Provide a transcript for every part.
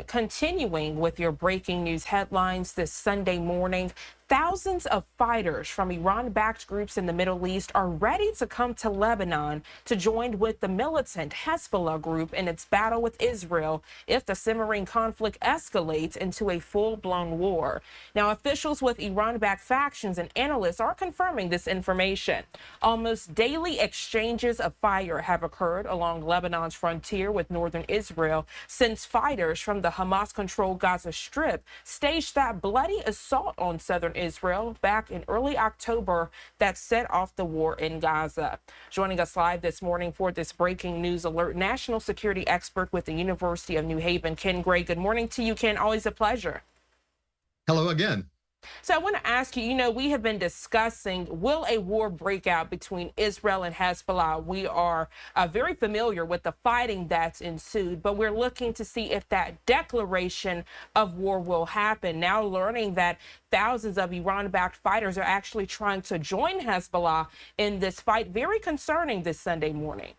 continuing with your breaking news headlines this Sunday morning, thousands of fighters from Iran-backed groups in the Middle East are ready to come to Lebanon to join with the militant Hezbollah group in its battle with Israel if the simmering conflict escalates into a full-blown war. Now, officials with Iran-backed factions and analysts are confirming this information. Almost daily exchanges of fire have occurred along Lebanon's frontier with northern Israel since fighters from the Hamas-controlled Gaza Strip staged that bloody assault on southern Israel back in early October that set off the war in Gaza. Joining us live this morning for this breaking news alert, national security expert with the University of New Haven, Ken Gray. Good morning to you, Ken. Always a pleasure. Hello again. So I want to ask you, we have been discussing, will a war break out between Israel and Hezbollah? We are very familiar with the fighting that's ensued, but we're looking to see if that declaration of war will happen. Now learning that thousands of Iran-backed fighters are actually trying to join Hezbollah in this fight. Very concerning this Sunday morning.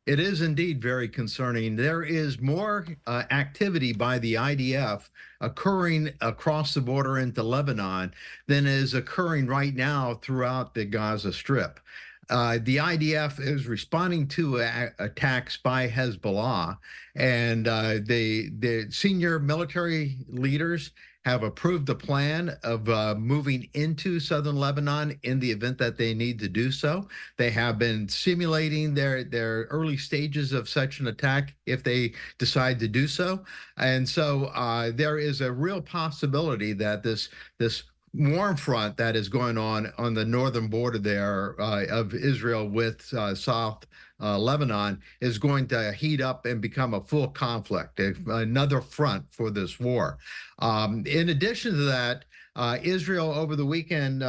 It is indeed very concerning. There is more activity by the IDF occurring across the border into Lebanon than is occurring right now throughout the Gaza Strip. The IDF is responding to attacks by Hezbollah, and the senior military leaders have approved the plan of moving into southern Lebanon in the event that they need to do so. They have been simulating their early stages of such an attack if they decide to do so. And so there is a real possibility that this warm front that is going on the northern border there of Israel with South Lebanon is going to heat up and become a full conflict, another front for this war. In addition to that, Israel over the weekend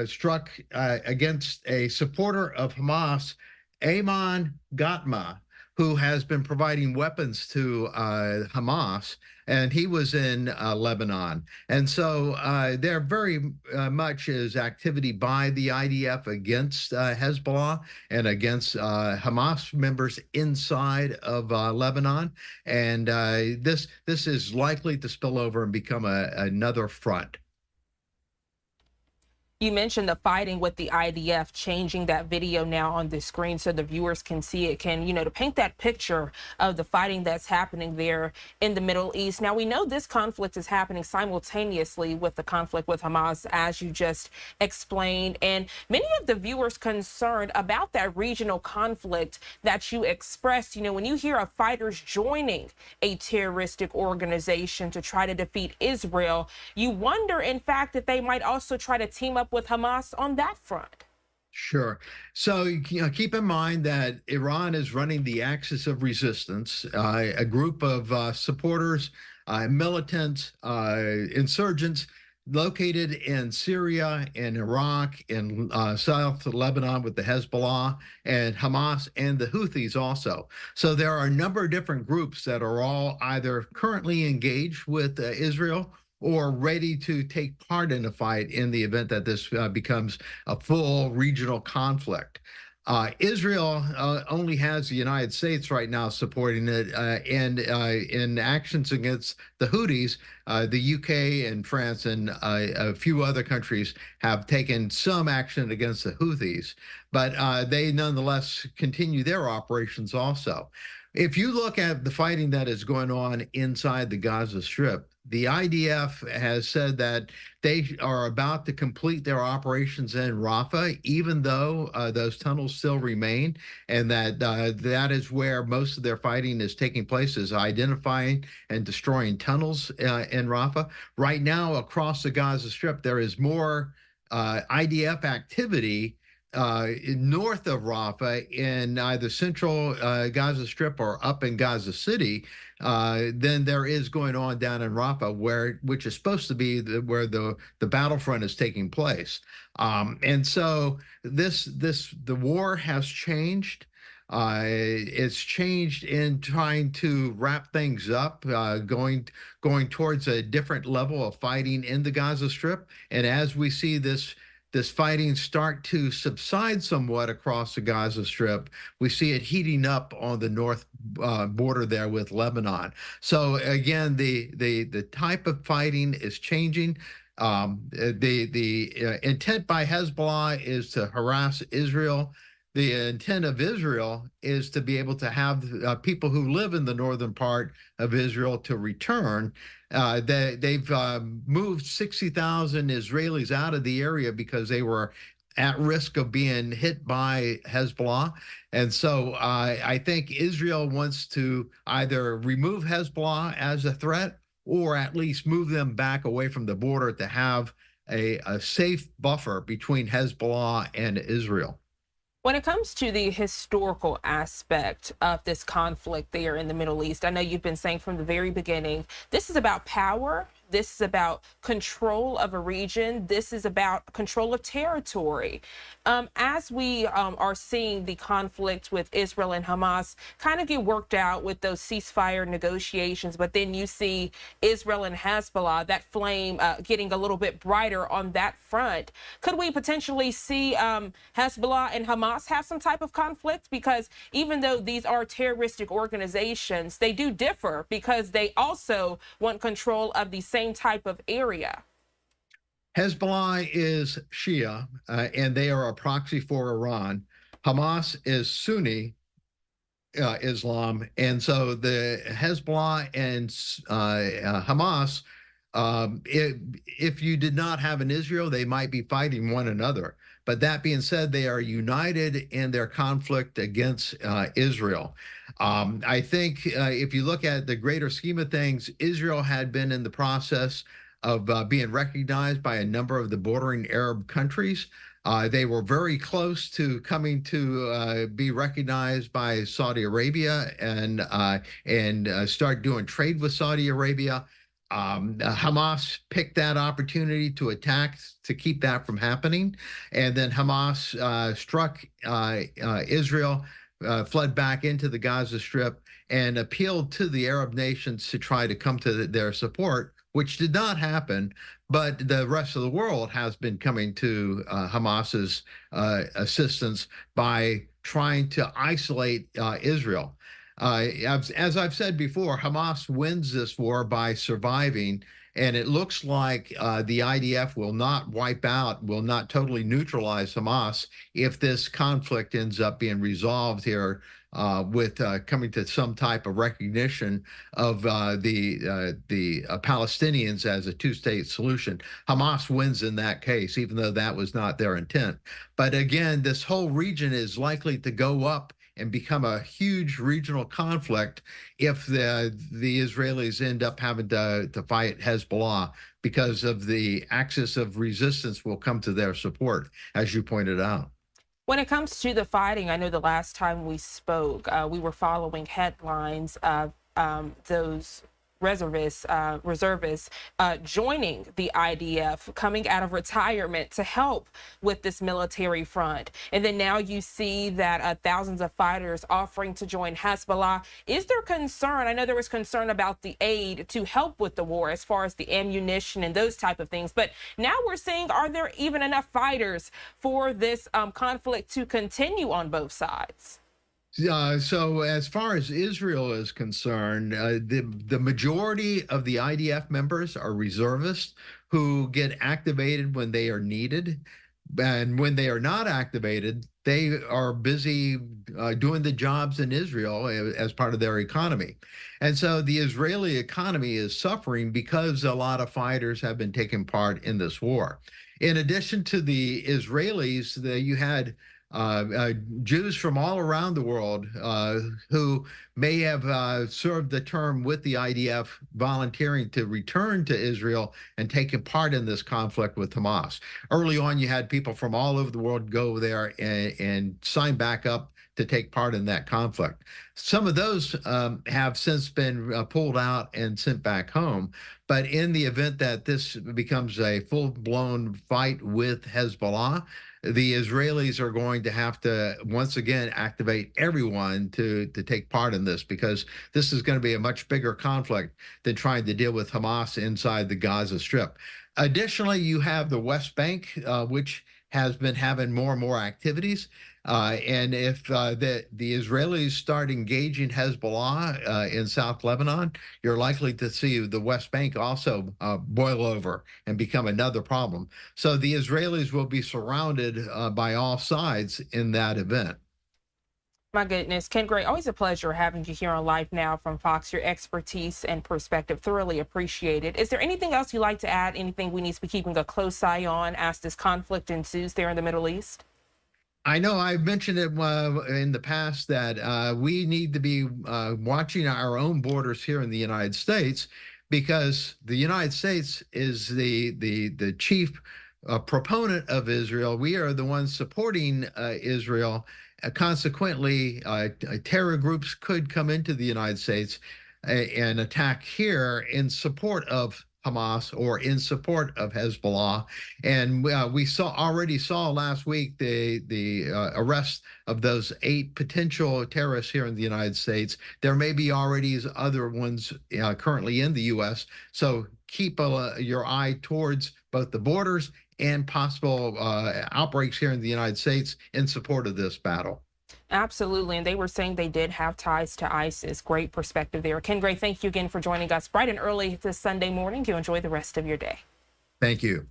struck against a supporter of Hamas, Ayman Gatma, who has been providing weapons to Hamas, and he was in Lebanon. And so there very much is activity by the IDF against Hezbollah and against Hamas members inside of Lebanon. And this is likely to spill over and become another front. You mentioned the fighting with the IDF, changing that video now on the screen so the viewers can see it. To paint that picture of the fighting that's happening there in the Middle East. Now, we know this conflict is happening simultaneously with the conflict with Hamas, as you just explained. And many of the viewers concerned about that regional conflict that you expressed. When you hear of fighters joining a terroristic organization to try to defeat Israel, you wonder, in fact, that they might also try to team up with Hamas on that front. Sure. So, keep in mind that Iran is running the Axis of Resistance, a group of supporters, militants, insurgents located in Syria, in Iraq, in South Lebanon with the Hezbollah and Hamas and the Houthis also. So there are a number of different groups that are all either currently engaged with Israel or ready to take part in a fight in the event that this becomes a full regional conflict. Israel only has the United States right now supporting it, and in actions against the Houthis, the UK and France and a few other countries have taken some action against the Houthis, but they nonetheless continue their operations also. If you look at the fighting that is going on inside the Gaza Strip, the IDF has said that they are about to complete their operations in Rafah, even though those tunnels still remain, and that that is where most of their fighting is taking place, is identifying and destroying tunnels in Rafah. Right now, across the Gaza Strip, there is more IDF activity north of Rafah in either central Gaza Strip or up in Gaza City than there is going on down in Rafah, which is supposed to be where the battlefront is taking place. And so the war has changed. It's changed in trying to wrap things up, going towards a different level of fighting in the Gaza Strip. And as we see this this fighting start to subside somewhat across the Gaza Strip, we see it heating up on the north border there with Lebanon. So again, the type of fighting is changing. The intent by Hezbollah is to harass Israel. The intent of Israel is to be able to have people who live in the northern part of Israel to return. They've moved 60,000 Israelis out of the area because they were at risk of being hit by Hezbollah. And so I think Israel wants to either remove Hezbollah as a threat or at least move them back away from the border to have a safe buffer between Hezbollah and Israel. When it comes to the historical aspect of this conflict there in the Middle East, I know you've been saying from the very beginning, this is about power. This is about control of a region. This is about control of territory. As we are seeing the conflict with Israel and Hamas kind of get worked out with those ceasefire negotiations, but then you see Israel and Hezbollah, that flame getting a little bit brighter on that front. Could we potentially see Hezbollah and Hamas have some type of conflict? Because even though these are terroristic organizations, they do differ because they also want control of the same type of area. Hezbollah is Shia, and they are a proxy for Iran. Hamas is Sunni Islam, and so the Hezbollah and Hamas, if you did not have an Israel, they might be fighting one another. But that being said, they are united in their conflict against Israel. I think if you look at the greater scheme of things, Israel had been in the process of being recognized by a number of the bordering Arab countries. They were very close to coming to be recognized by Saudi Arabia and start doing trade with Saudi Arabia. Hamas picked that opportunity to attack to keep that from happening. And then Hamas struck Israel, fled back into the Gaza Strip, and appealed to the Arab nations to try to come to their support, which did not happen. But the rest of the world has been coming to Hamas's assistance by trying to isolate Israel. As I've said before, Hamas wins this war by surviving, and it looks like the IDF will not wipe out, will not totally neutralize Hamas if this conflict ends up being resolved here with coming to some type of recognition of the Palestinians as a two-state solution. Hamas wins in that case, even though that was not their intent. But again, this whole region is likely to go up and become a huge regional conflict if the Israelis end up having to fight Hezbollah, because of the axis of resistance will come to their support, as you pointed out. When it comes to the fighting, I know the last time we spoke, we were following headlines of those reservists joining the IDF, coming out of retirement to help with this military front. And then now you see that thousands of fighters offering to join Hezbollah. Is there concern? I know there was concern about the aid to help with the war as far as the ammunition and those type of things. But now we're seeing, are there even enough fighters for this conflict to continue on both sides? So as far as Israel is concerned, the majority of the IDF members are reservists who get activated when they are needed. And when they are not activated, they are busy doing the jobs in Israel as part of their economy. And so the Israeli economy is suffering because a lot of fighters have been taking part in this war. In addition to the Israelis, you had Jews from all around the world who may have served the term with the IDF, volunteering to return to Israel and taking part in this conflict with Hamas. Early on, you had people from all over the world go there and sign back up to take part in that conflict. Some of those have since been pulled out and sent back home. But in the event that this becomes a full-blown fight with Hezbollah, the Israelis are going to have to once again activate everyone to take part in this, because this is going to be a much bigger conflict than trying to deal with Hamas inside the Gaza Strip. Additionally, you have the West Bank, which has been having more and more activities. And if the Israelis start engaging Hezbollah in South Lebanon, you're likely to see the West Bank also boil over and become another problem. So the Israelis will be surrounded by all sides in that event. My goodness, Ken Gray, always a pleasure having you here on Live Now from Fox. Your expertise and perspective, thoroughly appreciated. Is there anything else you'd like to add? Anything we need to be keeping a close eye on as this conflict ensues there in the Middle East? I know I've mentioned it in the past that we need to be watching our own borders here in the United States because the United States is the chief proponent of Israel. We are the ones supporting Israel. Consequently, terror groups could come into the United States and attack here in support of Hamas or in support of Hezbollah. And we already saw last week the arrest of those 8 potential terrorists here in the United States. There may be already other ones currently in the U.S. So keep your eye towards both the borders and possible outbreaks here in the United States in support of this battle. Absolutely. And they were saying they did have ties to ISIS. Great perspective there. Ken Gray, thank you again for joining us bright and early this Sunday morning. You enjoy the rest of your day. Thank you.